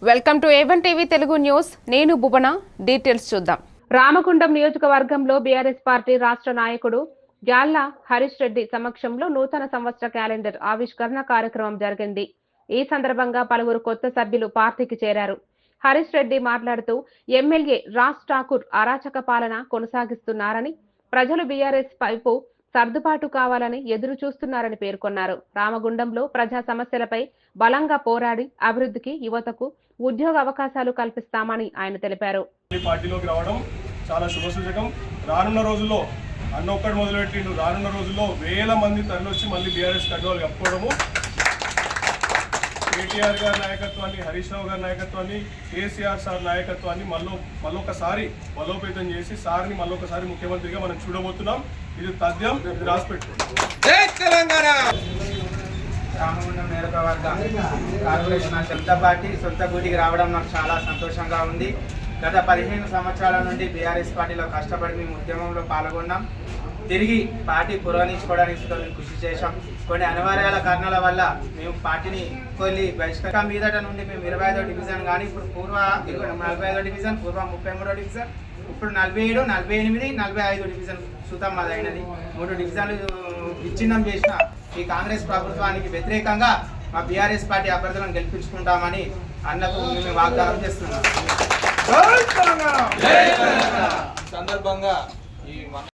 Welcome to A1 TV Telugu news. నేను భువన. Details చూద్దాం. రామగుండం నియోజకవర్గంలో బీఆర్ఎస్ పార్టీ రాష్ట్ర నాయకుడు గ్యాల్ల హరీష్ రెడ్డి సమక్షంలో నూతన సంవత్సర క్యాలెండర్ ఆవిష్కరణ కార్యక్రమం జరిగింది. ఈ సందర్భంగా పలువురు కొత్త సభ్యులు పార్టీకి చేరారు. హరీష్ రెడ్డి మాట్లాడుతూ ఎమ్మెల్యే రాజ్ ఠాకూర్ అరాచక పాలన కొనసాగిస్తున్నారని, ప్రజలు బీఆర్ఎస్ వైపు సర్దుబాటు కావాలని ఎదురు చూస్తున్నారని పేర్కొన్నారు. రామగుండంలో ప్రజా సమస్యలపై బలంగా పోరాడి అభివృద్ధికి, యువతకు ఉద్యోగ అవకాశాలు కల్పిస్తామని ఆయన తెలిపారు. పార్టీలోకి రావడం చాలా శుభసూచకం. రానున్న రోజుల్లో అన్నొక్కడు మొదలుపెట్టిండు. రానున్న రోజుల్లో వేల మంది తరలివచ్చి మళ్ళీ బీఆర్ఎస్ కండువాలు కప్పుకోవడము, కేటీఆర్ గారి నాయకత్వాన్ని, హరీష్ రావు గారి నాయకత్వాన్ని, కేసీఆర్ సార్ నాయకత్వాన్ని మళ్ళొకసారి బలోపేతం చేసి సార్ని మళ్ళొకసారి ముఖ్యమంత్రిగా మనం చూడబోతున్నాం. ఇది తథ్యం. ఇది రాసిపెట్టు. రామగుండం నియోజకవర్గ కార్పొరేషన్ సొంత పార్టీ సొంత గూటికి రావడం నాకు చాలా సంతోషంగా ఉంది. గత 15 సంవత్సరాల నుండి బీఆర్ఎస్ పార్టీలో కష్టపడి మేము ఉద్యమంలో పాల్గొన్నాం. తిరిగి పార్టీ పురోగమించుకోవడానికి మేము కృషి చేశాం. కొన్ని అనివార్యాల కారణాల వల్ల మేము పార్టీని బహిష్కరణ మీదట నుండి మేము 25వ డివిజన్ కానీ ఇప్పుడు పూర్వ 45వ డివిజన్, పూర్వ 33వ డివిజన్, ఇప్పుడు 47, 48, 45 డివిజన్ సుతం మాదైనది. 3 డివిజన్లు విచ్ఛిన్నం చేసిన ఈ కాంగ్రెస్ ప్రభుత్వానికి వ్యతిరేకంగా మా బీఆర్ఎస్ పార్టీ అభ్యర్థులను గెలిపించుకుంటామని అన్నకు మేము వాగ్దానం చేస్తున్నాం. సందర్భంగా